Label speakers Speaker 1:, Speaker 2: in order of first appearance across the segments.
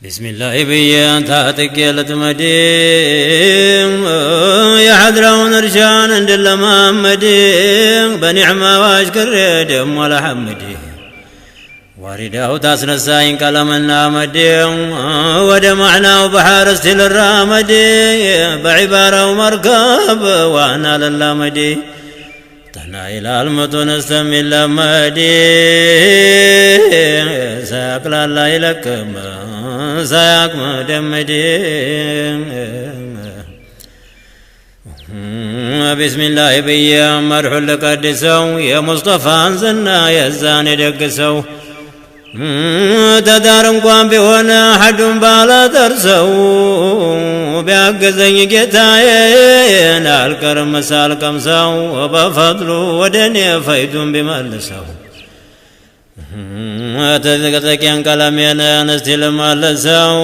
Speaker 1: بسم الله بيان تاتك لتمدين يا حضرون رشان عند المحمدين بنعمة واشكر دم ولا حمدي وارده تاسنساين كلامنا مدين ودمعنا وبحر استل الرامدي بعبارة ومركب وانا للمدي تنا إلى المتون استمل مدي ساقل الله لكم ساق مدمدي بسم الله بيا مرح لقدسو يا مصطفى انزلنا يا زاني دقسو تدارم قوام بيونا حد بالا ترسو بيعقزن جتاين الكرم سالكم سو وبفضلو ودني فيدون بمالسو تذكرتكين كلامينا نستلم مالسو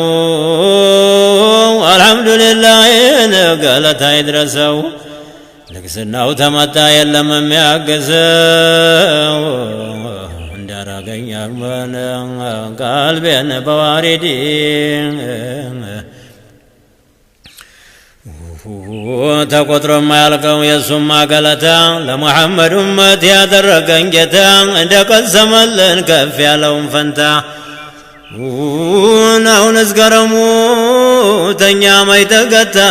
Speaker 1: الحمد لله قالت هيدرسو لكسنا وتمتا يلا من يعقزو دارقين يرمنا قلبين بواردين تقطر ما يلقوا يسمى قلتا لمحمد أمت يدرقين جتا عندك الزمن كفي لهم فانتا وناو نزقرمو تنيا ميتقتا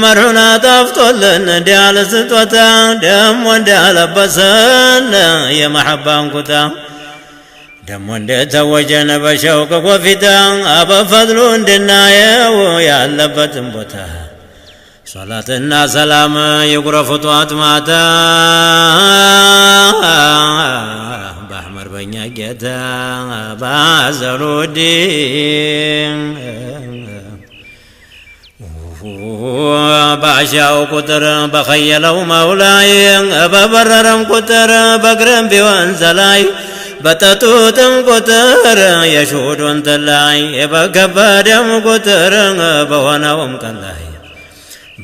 Speaker 1: مرحنا تفتولن ديال ستوتا دم وندال بسن يا محبان كتا دم وند توجن بشوق وفتا أبا فضلون دنايا ويا لبتن بوتا صلاتنا سلام يقرأ فتوات ماتا بحمر بنيا جتا بازرودين بعشاو كتر بخيلو مولاي ببررم كتر بقرم بوانزلاي بتتوتم كتر يشود وانتلاي بكبادم كتر بواناوم كلاي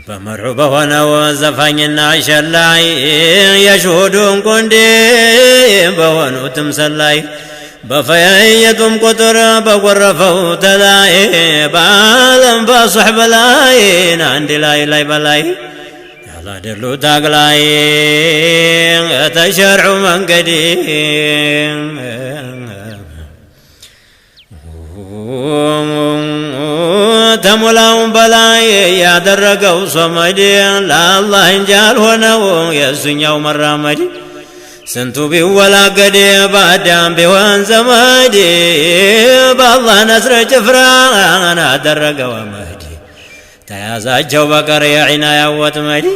Speaker 1: بمرحو بوانا وزفانينا شلاي يشهدون كندي بوانو تمسلاي بفيايتم كتر بغرفو تلاي بالم بصحب لاي عندي لاي لاي بلاي يلا دلو تاقلاي تشرع من قديم تملاهم بلاي يا درقوا صمدي لا الله انجال هنو يسن يوم الرمدي سنتو بولا قدي بعدام بوان زمادي بالله نصر جفران درقوا مهدي تيازاجو بقر يا عناية وتمدي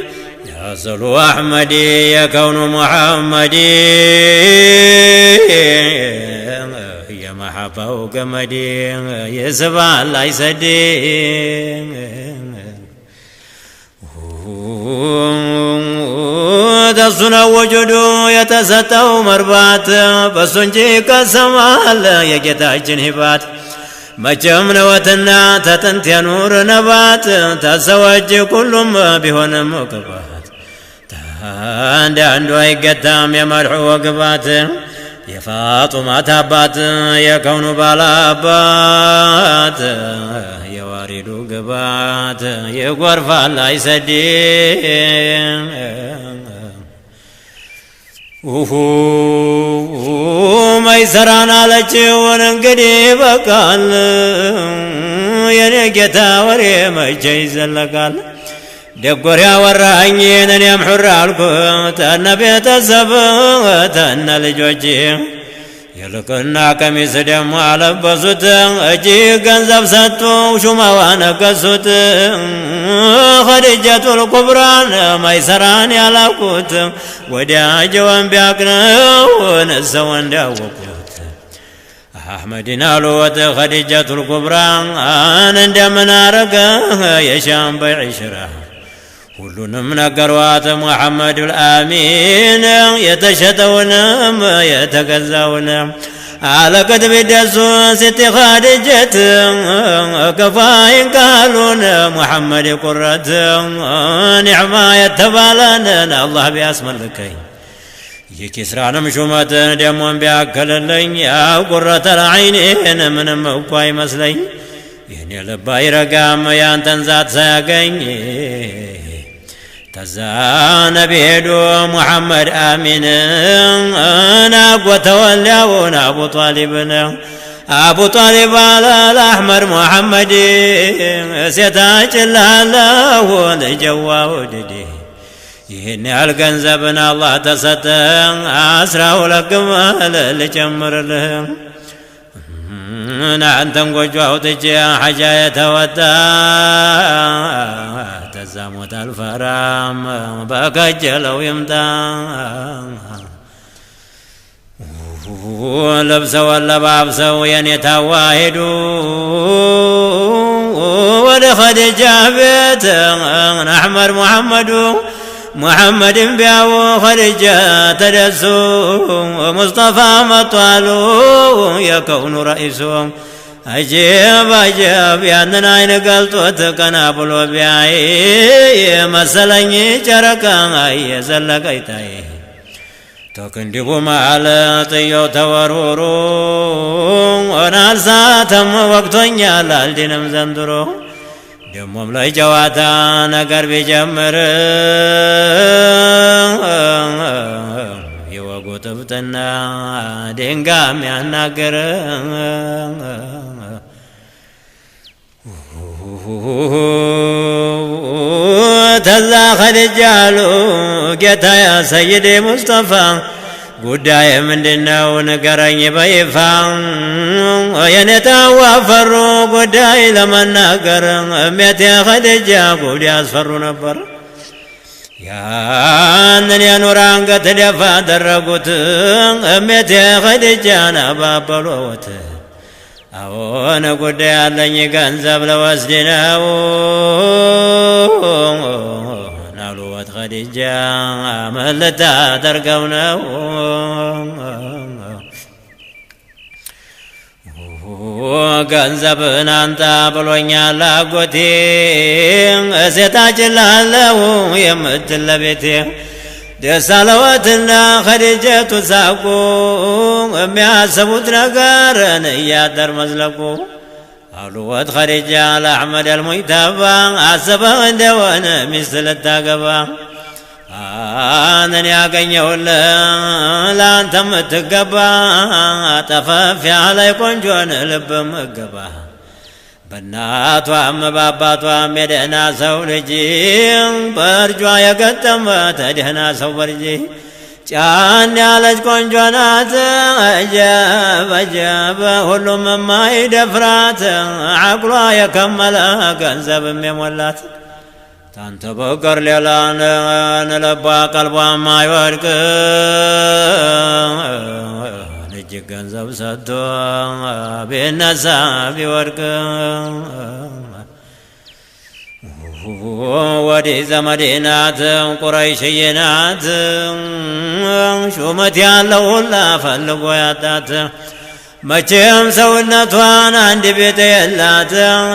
Speaker 1: يا صلو أحمدي يا كون محمدي محبة وقمدي يسبع الله يسدين تصنع وجودو يتستو مربات بسنجي كسمال يجتاج هبات مجم نوتنا تتنتي نور نبات تسوج كلهم بهن مقبات عندو يقدام يمرحو وقبات يا فاطمة تبات يا كون بالابات يا وارد قبات يا غرف الله يسدين ما يسرانا لجون انقدي بقال يا نجتا وري ما جيز لقال دقور يا وراني انني امحر الكوت انا بيت الزبط انا لجوجي يلقنا كميس دم على بسوت اجي غنزب سطو شما وانا قسوت خديجة الكبرى ما يسراني على كوت وديا جوان بياكنا نسوان داوكوت أحمد نالوت خديجة الكبرى انا اندمنا رقا يشام بعشره كلنا من قروات محمد الآمين يتشتون يتكزون على كتب الدسوس ست خادجة كفاين قالون محمد قرة نعمة يتبالنا الله بأسم لكي የኪስራንም ሹመት ደሞን ቢያከልልኝ ያው ቁረተል ዐይኔን ምንም እኮ አይመስለኝ የኔ ልብ አይረጋም ያንተን ዛት ሳያገኝ ተዛ ነቢ ሄዶ ሙሐመድ አሚን ናጎተወልያውን አቡ ጣሊብን አቡ ጣሊብ አላል አሕመድ ሙሐመድ ሴታጭላለሁ ልጀዋ ውድዴ ይህን ያህል ገንዘብን አላህ ተሰጠን 12 ግመል ልጨምርልህ አንተን ጎጆ አውጥቼ ሐጃ የተወጣ ተዛሞት አልፈራም በከጀለው ይምጣ ለብሰው ለባብሰው የኔ ታዋሂዱ ወደ ኸዲጃ ቤት አሕመድ ሙሐመዱ ሙሐመድን ቢያው ኸዲጃ ተደሱ ሙስጠፋ መጧሉ የከውኑ ረኢሱ አጀብ አጀብ ያንን አይን ገልጦት ቀና ብሎ ቢያይ መሰለኝ ጨረቃ የዘለቀ ይታይ ተክንዲቡ ማለ ጥየው ተወርውሮ ወናልሳተም ወቅቶኛል አልዲንም ዘንድሮ ደሞም ላይ ጨዋታ ነገር ቢጀምር የወጉ ጥብጥና ድንጋም ያናገር ተዛ ኸዲጃሉ ጌታ ያ ሰይዴ ሙስጠፋ ጉዳይ ምንድነው ንገረኝ በይፋ የኔታዋ ፈሩ ጉዳይ ለመናገር እሜቴ ኸዲጃ ጉድ ያስፈሩ ነበር ያንን የኑር አንገት ደፋ አደረጉት እሜቴ ኸዲጃን አባበሎት አዎን ጉዳይ አለኝ ገንዘብ ለወስድ ነው ናሉወት ኸዲጃ ምን ልታደርገው ነው ገንዘብህን አንጣ ብሎኛል አጎቴ እሴታችን ላለው የምትል ለቤቴ ደስ አለወትና ኸዲጀቱ ሳቁ የሚያስቡት ነገርን እያደር መዝለቁ አሉወት ኸዲጃ ለአሕመድ አልሙጅተባ አስበህ እንደሆነ ሚስት ልታገባ አንን ያገኘሁልህ ለአንተ የምትገባ ጠፈፍ ያለይ ቆንጆን ልብ ምገባ በእናቷም በአባቷም የደህና ሰው ልጅ በእርጇ የገጠመ ተደህና ሰው በልጅ ጫን ያለች ቆንጆ ናት አጀብ አጀብ ሁሉም የማይደፍራት ዓቅሏ የከመለ ገንዘብም የሞላት ታንተ በቀር ሌላን ልቧ ቀልቧም አይወድቅ እጅግ ገንዘብ ሰጥቶ ቢነሳ ቢወድቅ ወዲህ ዘመዴ ናት ቁረይሽዬ ናት ሹመት ያለው ሁላ ፈልጎ ያጣት መቼም ሰውነቷን አንድ ቤት የላት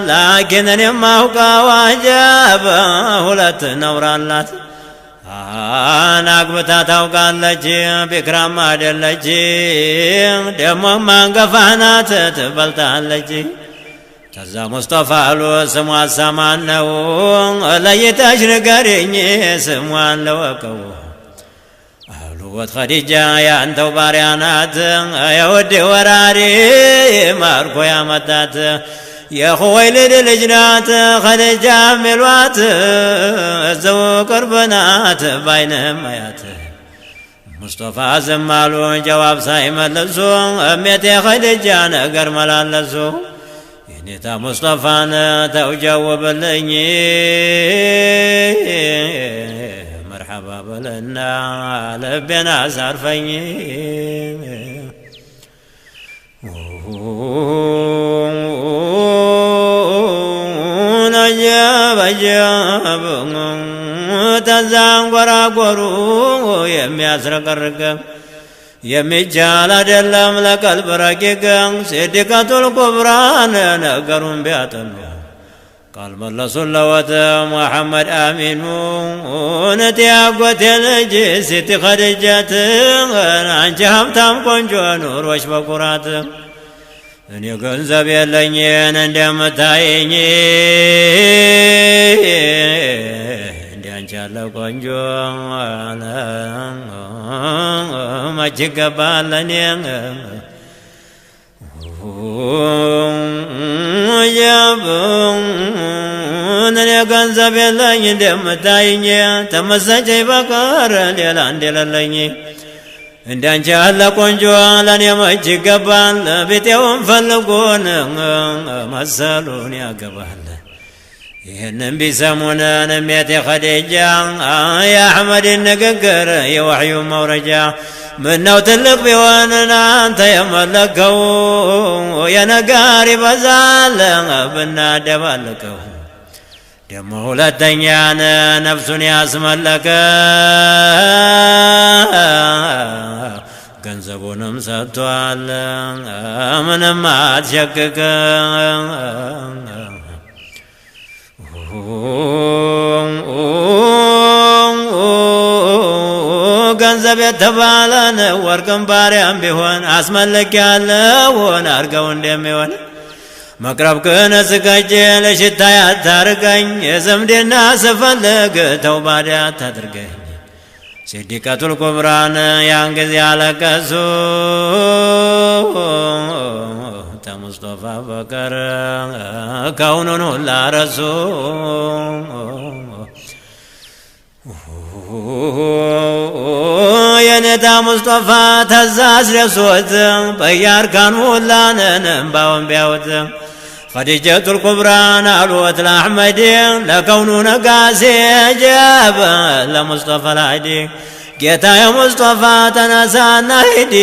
Speaker 1: ላኪን እኔም አውቃው አጀብ ሁለት ነውራላት አግብታ ታውቃለች ቢክራም አይደለች ደሞም አንገፋ ናት ትበልጣለች ተዛ ሙስጠፋ አሉ ስሟ ሰማን ነው ለይተሽ ንገሪኝ ስሟን ለወቀው አሉወት ኸዲጃ ያንተው ባሪያ ናት የውድ ወራሪ ማርኮ ያመጣት የኹወይልድ ልጅ ናት ኸዲጃ ሚሏት እዘው ቅርብ ናት ባይንም አያት ሙስጠፋ ዝም አሉ ጀዋብ ሳይመልሱ እሜቴ ኸዲጃ ነገር መላለሱ የኔታ ሙስጠፋን ተውጀውብልኝ መርሐባ በለና ልቤን አሳርፈኝ አጀብ አጀብ ተዛንጎራጎሩ የሚያስረቀርቅ የሚቻል አይደለም ለቀልብ ረቂቅ ሲዲቀቱል ኩብራን ነገሩን ቢያጠኑ قال ملص اللوت محمد آمين ونتي أقوت الجي ستي خدجات أنت همتام كونجو نور وش بقرات أني قنزب يلنين اندام تايني اندي أنشال كونجو ما جقبالني أنا ገንዘብ የለኝ እንደምታይኝ ተመሰጨኝ በቀር ሌላ እንደሌለኝ እንዳንቺ ያለ ቆንጆ ለኔ መች ይገባል ቤቴውን ፈልጎን መሰሉን ያገባል ይህንን ቢሰሙን እሜቴ ኸዲጃ የአሕመድን ንግግር የወሕዩ መውረጃ ምነው ትልቅ ቢሆን አንተ የመለከው የነጋር ይበዛል ብናደባልቀው ደሞ ሁለተኛን ነፍሱን ያስመለከ ገንዘቡንም ሰጥቷል ምንም አትሸክከ ገንዘብ የተባለን ወርቅም ባሪያም ቢሆን አስመለክ ያለውን አርገው እንደሚሆን መቅረብ ግን ስገጄ ለሽታ ያታርገኝ የዘምዴና ስፈልግ ተውባዳ ታድርገኝ ሲዲቀቱል ኩብራን ያን ጊዜ አለቀሱ ተሙስጠፋ በቀር ከውኑን ሁላ ረሱ የኔታ ሙስጠፋ ተዛዝ ደሶት በያርካን ሁላንን እምባውን ቢያወት ኸዲጀቱል ኩብራን አልወት ለአሕመድ ለከውኑ ነጋሴ ጀብ ለሙስጠፋ ላዲ ጌታ የሙስጠፋ ተነሳና ሂዲ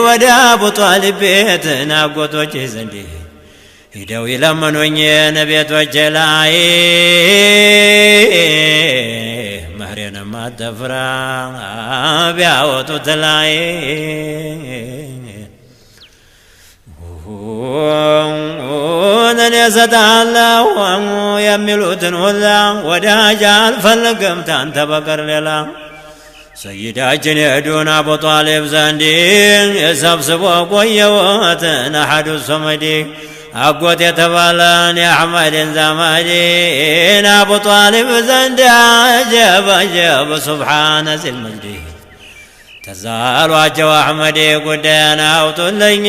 Speaker 1: ወደ አቡ ጧሊብ ቤት ናጎቶች ዘንድ ሂደው ይለምኑኝ ቤቶች ላይ መህሬንም አትፍራ ቢያወጡት ላይ እኔ እሰጥሃለሁ የሚሉትን ሁላ ወዳጅ አልፈልግም ታንተ በቀር ሌላ ሰይዳችን የሄዱን አቡ ጧሊብ ዘንድ የሰብስቦ ቆየወትን አሐዱ ሶመዲ አጎት የተባለን የአሕመድን ዘመዴን አቡ ጧሊብ ዘንድ አጀብ አጀብ ሱብሓነ ዚል መጅድ ተዛሏቸው አሕመድ ጉዳይን አውጡልኝ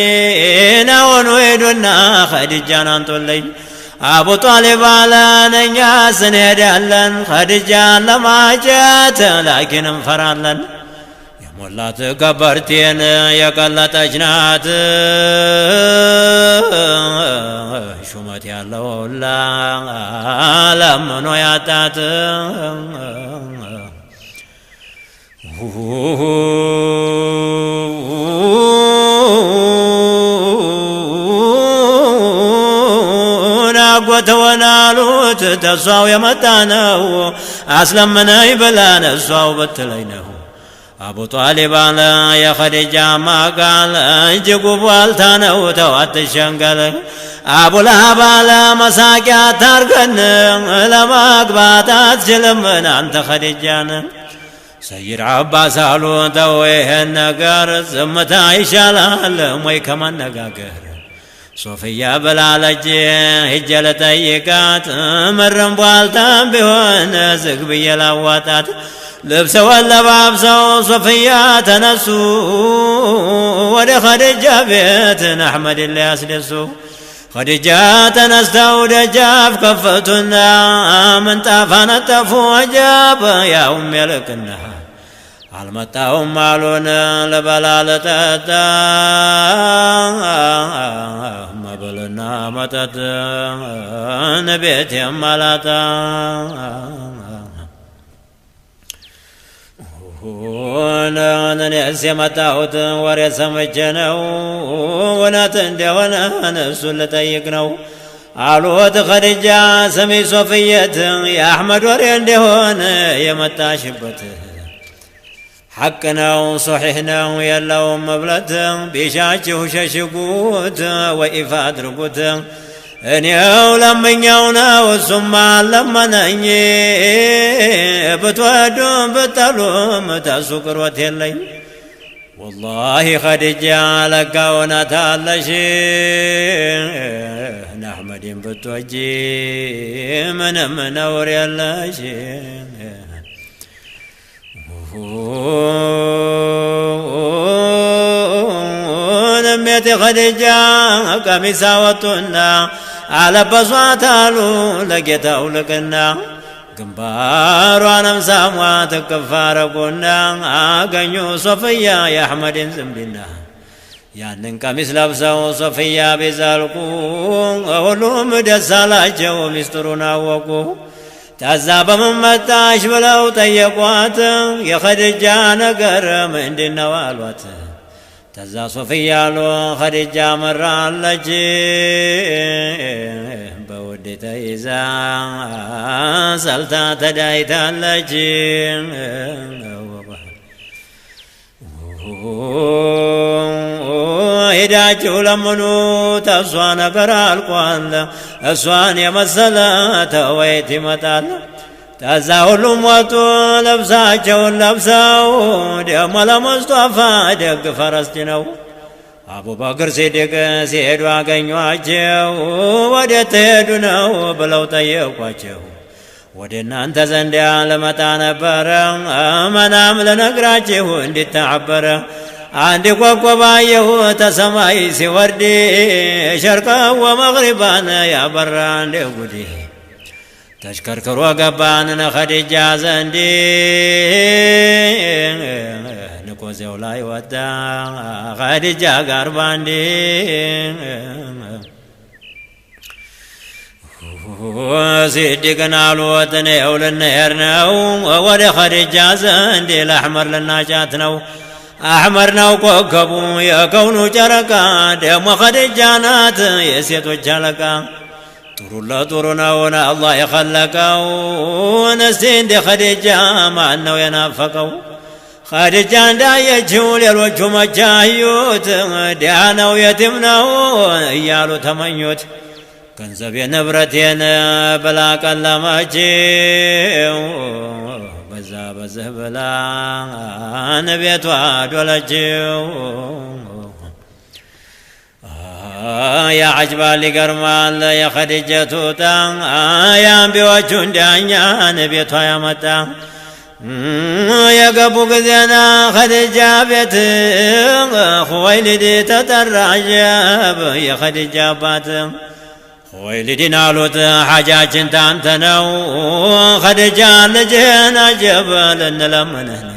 Speaker 1: ናወኑ ሄዱና ኸዲጃን አንጡልኝ አቡ ጧሊብ አለን እኛስ እንሄዳለን ኸዲጃን ለማጨት ላኪን እንፈራለን የሞላት ከበርቴን የቀለጠች ናት ሹመት ያለው ሁላ ለምኖ ያጣት ናጎተወን አሉት ተሷው የመጣ ነው አስለምነኝ ብላን እሷው ብትለኝ ነው አቡ ጧሊብ አለ የኸዲጃ ማቃል እጅጉ ቧልታ ነው ተው አትሸንገል አቡ ለሃብ አለ መሳቂያ አታርገን ለማግባት አትችልምን አንተ ኸዲጃን ሰይድ አባስ አሉ ተው ይሄን ነገር ዝምታ ይሻላል ወይ ከመነጋገር ሶፍያ ብላለች ሂጄ ልጠይቃት ምርም ቧልታም ቢሆን ዝግ ብዬ ላዋጣት ልብሰወን ለባብሰው ሶፍያ ተነሱ ወደ ኸዲጃ ቤትን አሕመድን ሊያስደሱ ኸዲጃ ተነስተው ደጃፍ ከፈቱና ምንጣፍ አነጠፉ አጃብ ያውም የልቅና አልመጣሁም አሉን ልበላ ልጠጣ መብልና መጠጥ ቤቴም አላጣ እኔስ የመጣሁት ወሬ ሰምቼ ነው እውነት እንደሆነ እሱን ልጠይቅ ነው አሉት ኸዲጃ ስሚ ሶፍየት የአሕመድ ወሬ እንደሆነ የመጣሽበት ሐቅ ነው ሶሒሕ ነው የለውም መብለት ቢሻችሁ ሸሽጉት ወይ ይፋ አድርጉት እኔው ለምኛው ነው እሱማ ለመነኝ ብትወዱም ብትጠሉም ተሱ ቅርበት የለኝ ወላሂ ኸዲጃ ለካ እውነት አለሽ አሕመድን ብትወጂ ምንም ነውር የለሽ እሜቴ ኸዲጃ ቀሚስ አወጡና አለበሷት አሉ ለጌታው ልቅና ግንባሯንም ሳሟት እቅፍ አረጉና አገኙ ሶፍያ የአሕመድን ዝምድና ያንን ቀሚስ ለብሰው ሶፍያ ቢዘልቁ ሁሉም ደስ አላቸው ሚስጥሩን አወቁ ታዛ በምን መጣሽ ብለው ጠየቋት የኸዲጃ ነገር ምንድነው አሏት ተዛ ሶፍያ አሉ ኸዲጃ መራለች በውድ ተይዛ ሰልታ ተዳይታለች ሄዳችሁ ለምኑ ተሷ ነገር አልቋል እሷን የመሰለ ተወይት ይመጣል ተዛ ሁሉም ወጡ ልብሳቸውን ለብሰው ደሞ ለሙስጠፋ ደግ ፈረስ ጭነው አቡበክር ሲዲቅ ሲሄዱ አገኟቸው ወዴት ትሄዱ ነው ብለው ጠየቋቸው ወደ እናንተ ዘንድ ልመጣ ነበረ መናም ልነግራችሁ እንዲተዓበረ አንድ ኮከብ አየሁ ተሰማይ ሲወርድ ሸርቀን ወመግሪባን ያበራ እንደ ጉዲ ተሽከርክሮ ገባን ኸዲጃ ዘንድ ንቆዜው ላይ ወጣ ኸዲጃ ጋር ባንድ ሲዲቅን አሉት እኔው ልንሄድ ነው ወደ ኸዲጃ ዘንድ ለአሕመር ልናጫት ነው አሕመር ነው ኮከቡ የከውኑ ጨረቃ ደሞ ኸዲጃ ናት የሴቶች አለቃ ጥሩ ለጥሩ ነውን አላህ የኸለቀው እስቲ እንደ ኸዲጃ ማን ነው የናፈቀው ኸዲጃ እንዳየችው ሌሎቹ መቻዩት ድሃ ነው የቲም ነው እያሉ ተመኙት ገንዘቤ ንብረቴን ብላ ቀለመችው በዛ በዝህ ብላ ቤቷ ዶለችው ያዕጅባል ይገርማል የኸዲጀቱ ዕጣ የአንቢዎቹን ዳኛን ቤቷ ያመጣ የገቡ ጊዜና ኸዲጃ ቤት ኹወይሊድ ተጠራ አጀብ የኸዲጃ አባት ኹወይሊድን አሉት ሓጃችን ታንተ ነው ኸዲጃ ልጅህን አጀብ ልንለምንህ ነው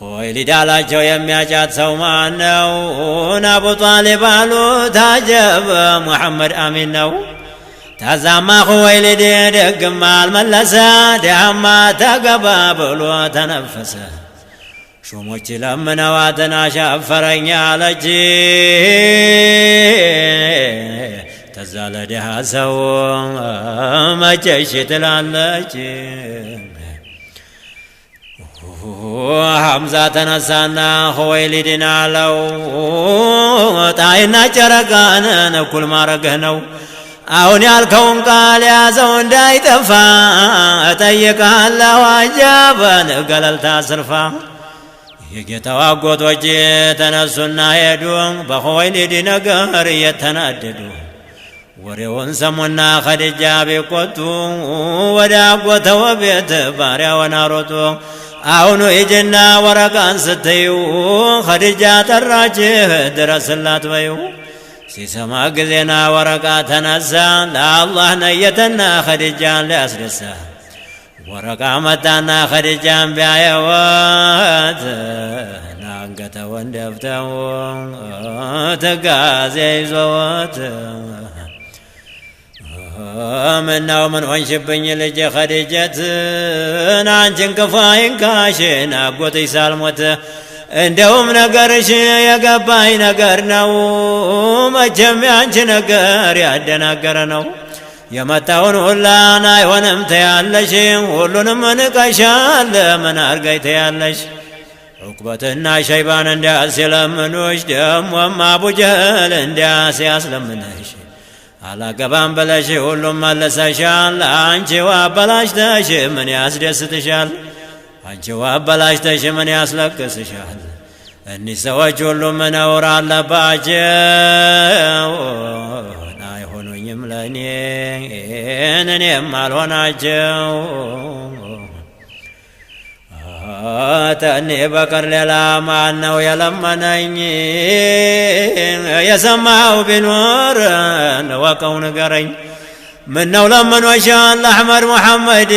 Speaker 1: ኹወይሊድ አላቸው የሚያጫት ሰው ማን ነው አቡ ጣሊብ አሉት አጀብ ሙሐመድ አሚን ነው ታዛማ ኹወይሊድ ደግማ አልመለሰ ዳማ ተገባ ብሎ ተነፈሰ ሹሞች ለምነዋትን አሻፈረኝ አለች ተዛ ለድሃ ሰው መቼሽ ትላለች ሐምዛ ተነሳና ኹወይሊድን አለው ጣይና ጨረቃን እኩል ማረግህ ነው አሁን ያልከውን ቃል ያዘው እንዳይጠፋ እጠይቅሃለሁ አጀበን ገለልታ ስርፋ የጌታው አጎቶች ተነሱና ሄዱ በኹወይሊድ ነገር እየተናደዱ ወሬውን ሰሙና ኸዲጃ ቢቆጡ ወደ አጎተው ቤት ባሪያውን አሮጡ አሁኑ ሂጂና ወረቃን ስትዩ ኸዲጃ ጠራችህ ድረስላት በዩ ሲሰማ ጊዜና ወረቃ ተነሳ ለአላህ ነየተና ኸዲጃን ሊያስደሳ ወረቃ መጣና ኸዲጃን ቢያየወት ናንገተውን ደፍተው ትጋዜ ይዞወት ምነው ምን ሆንሽብኝ ልጄ ኸዲጀትን አንቺን ክፉ አይንካሽን አጎትሽ ሳልሞት እንደውም ነገርሽ የገባኝ ነገር ነው መቼም ያንቺ ነገር ያደናገረ ነው የመጣውን ሁላን አይሆንም ተያለሽ ሁሉንም ንቀሻል ምን አርገኝ ተያለሽ ዑቅበትና ሸይባን እንዲያስ ሲለምኑሽ ደሞም አቡጀህል እንዲያስ ያስለምነሽ አላገባም ብለሽ ሁሉም መለሰሻል አንቺው አበላሽተሽ ምን ያስደስትሻል አንቺው አበላሽተሽ ምን ያስለቅስሻል እኒህ ሰዎች ሁሉም ነውር አለባቸው አይሆኑኝም ለእኔ እኔም አልሆናቸው ተኔ በቀር ሌላ ማን ነው የለመነኝ የሰማው ቢኖር ወቀው ንገረኝ ምነው ለመኖሻል አሕመድ ሙሐመድ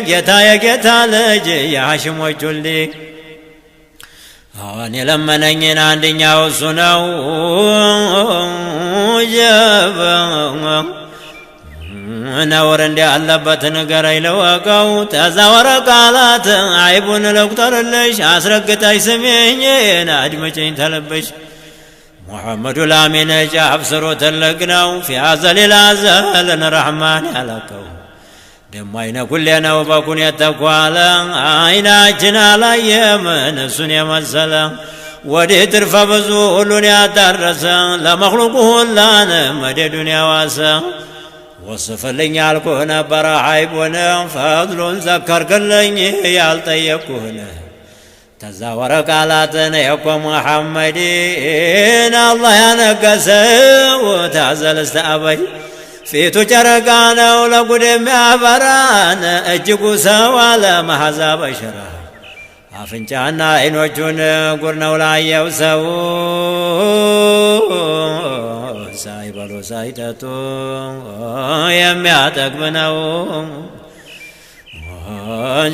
Speaker 1: ጌታ የጌታ ልጅ የሐሽሞች ሁሌ አሁን የለመነኝን አንደኛው እሱ ነው ነውር እንዲያለበት ንገረኝ ልወቀው ተዛወረ ቃላት አይቡን ልቁጠርልሽ አስረግጠሽ ስሜኝን አድምጪኝ ተለብሽ ሙሐመዱ ላሚን ጫፍ ስሩ ትልቅ ነው ፊያዘሊል አዘልን ረሕማን ያለቀው ደሞ አይነ ኩሌ ነው በኩን የተኳለ አይናችን አላየምን እሱን የመሰለ ወዲህ ትርፈ ብዙ ሁሉን ያዳረሰ ለመክሉቁ ሁላን መደዱን ያዋሰ ወስፍልኝ ያልኩህ ነበረ ዐይቡን ፈድሉን ዘከርክልኝ ያልጠየቅኩህን ተዛወረ ቃላትን የኮ ሙሐመድን አላህ ያነገሰው ታዘልስተ አበይ ፊቱ ጨረቃ ነው ለጉድ የሚያበራን እጅጉ ሰው አለ መሐዛ በሸራ አፍንጫና አይኖቹን ጉር ነው ላየው ሰው ሳይበሉ ሳይጠጡ የሚያጠግብ ነው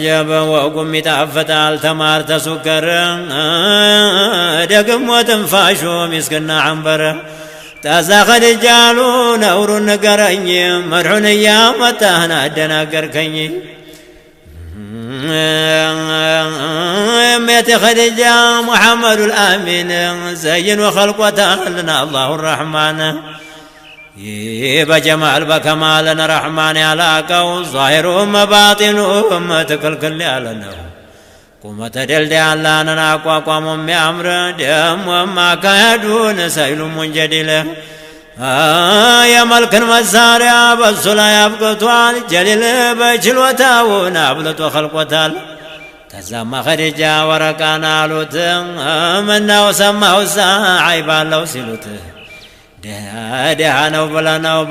Speaker 1: ጀበ ወጉም ይጣፍጣል ተማር ተሱከር ደግሞ ትንፋሹ ሚስክና ዐንበር ታዛ ኸዲጃሉ ነውሩን ንገረኝ መድሑን እያመጣህን አደናገርከኝ እሜቴ ኸዲጃ ሙሐመዱ ልአሚን ዘይን ወኸልቆታልና አላሁ ረሕማን ይህ በጀማል በከማልን ረሕማን ያላቀው ዛሂሩም ባጢኑም ትክልክል ያለ ነው ቁመተ ደልዳይ ያላንን አቋቋሙ የሚያምር ደሞም አካሄዱን ሰይሉም ወንጀዲለ የመልክን መሳሪያ በሱ ላይ አብቅቷል ጀሊል በችሎታውን አብልጦ ኸልቆታል ተዛማ ኸዲጃ ወረቃን አሉት ምነው ሰማሁሳ ዐይባለው ሲሉት ደሃ ነው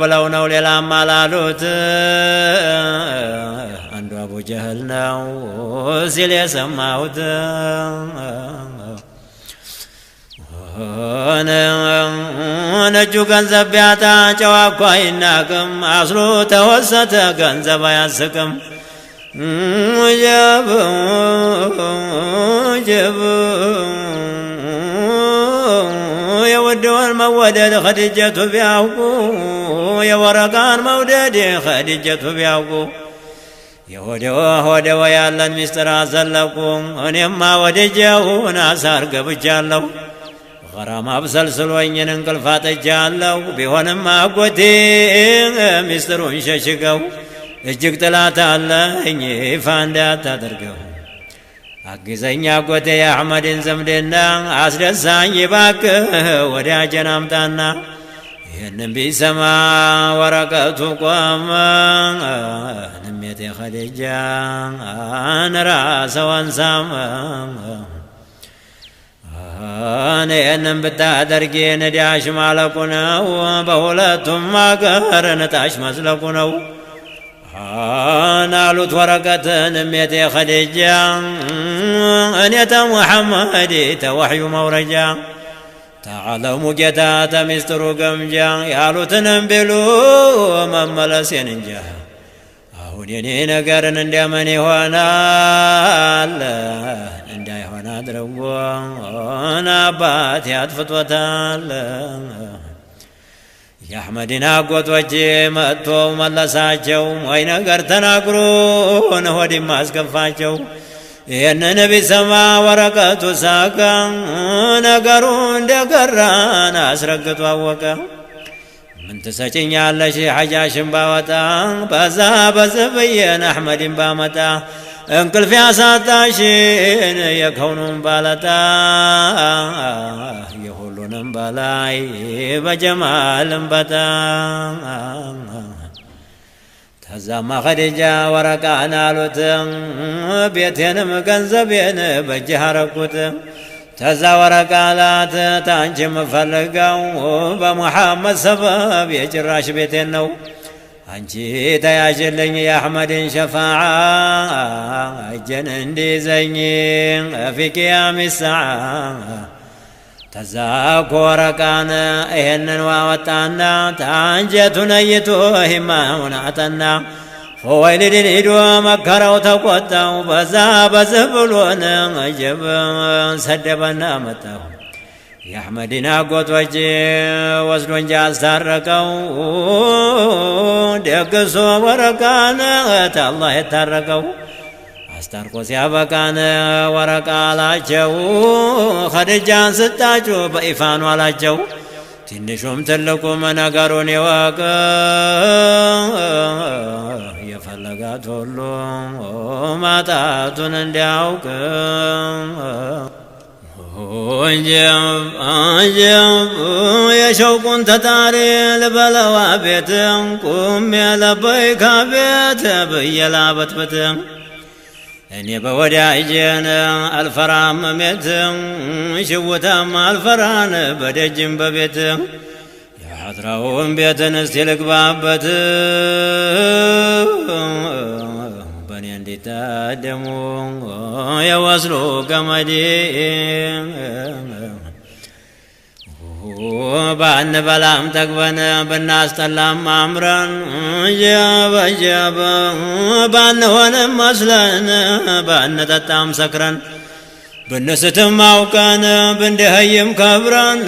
Speaker 1: ብለው ነው ሌላም አላሉት አንዱ አቡ ጀህል ነው ሲል የሰማሁት ነጁ ገንዘብ ቢያጣ ጨዋ እኮ አይናቅም አስሎ ተወሰተ ገንዘብ አያስቅም ጀብ የወደውን መወደድ ኸዲጀቱ ቢያውቁ የወረቃን መውደድ ኸዲጀቱ ቢያውቁ የሆደወ ያለን ሚስጥር አዘለቁ እኔማ ወደጀውን አሳር ገብቻለሁ ገራም አብሰልስሎኝን እንቅልፍ አጥቻለሁ ቢሆንም አጎቴ ሚስጥሩን ሸሽገው እጅግ ጥላት አለኝ ይፋ እንዳታደርገው አግዘኛ አጎቴ የአሕመድን ዝምድና አስደሳኝ ባክህ ወዳጄን አምጣና ይህንም ቢሰማ ወረቀቱ ቆመ ንሜቴ ኸዲጃ ራሰዋን ሳመ ይህንም ብታደርጊ ንዳሽ ማለቁ ነው በሁለቱም አገር ንጣሽ መስለቁ ነው ናሉት ወረቀትን እሜቴ ኸዲጃ እኔ ተሙሐመድ ተወሕዩ መውረጃ ተዓለሙ ጌታ ተሚስጥሩ ገምጃ ያሉትንም ቢሉ መመለሴን እንጃ አሁን የኔ ነገርን እንደምን ይሆናል እንዳይሆን አድርጎ አባቴ አጥፍቶታል የአሕመድን አጎቶች መጥቶ መለሳቸው ወይ ነገር ተናግሮን ሆድም አስገፋቸው ይህንን ቢሰማ ወረቀቱ ሳቀ ነገሩ እንደገራን አስረግጦ አወቀ ምን ትሰጭኛለሽ ሐጃሽን ባወጣ በዛ በዝብዬን አሕመድን ባመጣ እንቅልፍ ያሳጣሽን የከውኑን ባለጣ የሁሉ ከሁሉንም በላይ በጀማልም በጣም ተዛማ ኸዲጃ ወረቃን አሉት ቤቴንም ገንዘቤን በእጅህ አረኩት ተዛ ወረቃላት ታንቺ የምፈልገው በሙሐመድ ሰበብ የጭራሽ ቤቴን ነው አንቺ ተያዥልኝ የአሕመድን ሸፋዓ እጄን እንዲይዘኝ ፊ ቂያም ሰዓ ተዛኮ ወረቃን ይሄንን ዋወጣና ታንጀቱ ነይቶ ሂማውን አጠና ኹወይሊድን ሂዶ መከረው ተቆጣው በዛ በዝህ ብሎን እጅብ ሰደበና መጣሁ የአሕመድን አጎቶች ወስዶ እንጂ አስታረቀው ደግሶ ወረቃን ተአላህ የታረቀው አስታርቆ ሲያበቃን ወረቃ አላቸው ኸዲጃን ስጣጩ በኢፋኑ አላቸው ትንሹም ትልቁም ነገሩን ይወቅ የፈለጋት ሁሉ ማጣቱን እንዲያውቅ አጀብ የሸውቁን ተጣሪ ልበለዋ ቤት ቁሜ ለበይካ ቤት ብዬ ላበትበት እኔ በወዳጄን አልፈራም ሜት ሽውታም አልፈራን በደጅም በቤት የሐድራውን ቤትን እስቲ ልግባበት በእኔ እንዲታደሙ የወስሉ ገመዴ ባንበላም ጠግበን ብናስጠላም አምረን ጀበጀበ ባንሆንም መስለን ባንጠጣም ሰክረን ብንስትም አውቀን ብንደኸይም ከብረን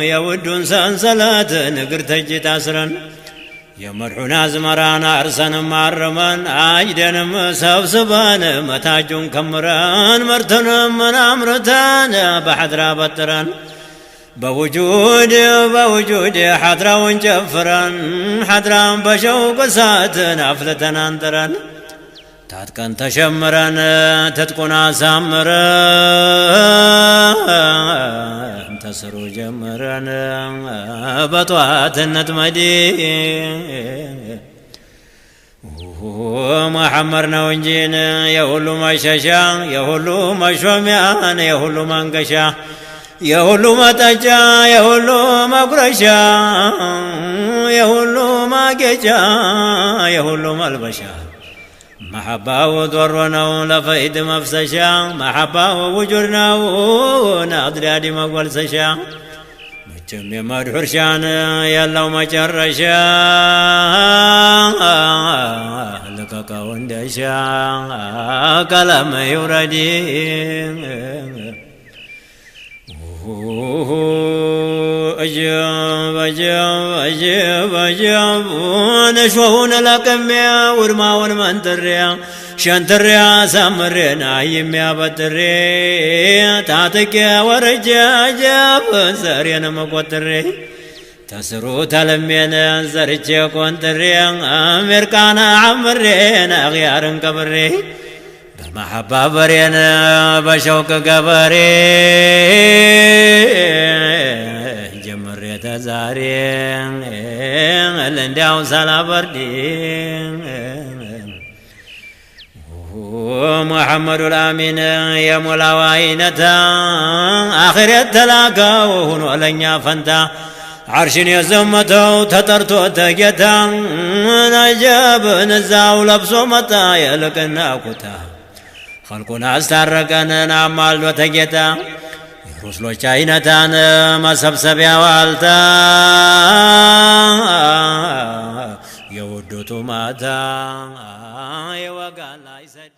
Speaker 1: የውዱን ሰንሰለት እግር ተጅ ታስረን የመድሑን አዝመራን አርሰንም አርመን አጅደንም ሰብስበን መታጁን ከምረን ምርትንም አምርተን በሐድራ በጥረን በውጁድ ሐድራውን ጨፍረን ሐድራን በሸውቅ እሳትን አፍልተን አንጥረን ታጥቀን ተሸምረን ትጥቁን አሳምረን ተስሩ ጀምረን በጠዋትነት መዲ መሐመድ ነው እንጂን የሁሉ መሸሻ የሁሉ መሾሚያን የሁሉ መንገሻ የሁሉ መጠጫ የሁሉ መጉረሻ የሁሉ ማጌጫ የሁሉ መልበሻ መሐባው ዶሮ ነው ለፈይድ መፍሰሻ መሐባው ውጁድ ነው ናድዳዲ መጎልሰሻ መቼም የመድሑ እርሻን የለው መጨረሻ ልቀቀው እንደሻ ቀለም ይውረዲ أجب نشوفون لقمة ورماون منتريا شنتريا سامرنا يميا بطريا تاتك ورجا جاب زرينا مقوتري تسرو تلمينا زرجا كونتريا أمريكانا عمرينا غيارن كبري بمحبة برينا بشوك كبري تزارين لنداو سالابردين محمد الأمين يا مولاوينتا آخر التلاقى وهو لنيا فانتا عرشن يزمتو تطرتو تجتا نجاب نزاو لبسو متا يلقنا كتا خلقنا استرقنا نعمال وتجتا رسلوች አይነታን መሰብሰቢያ ዋልታ የውዱቱ ማታ የወጋን አይሰድ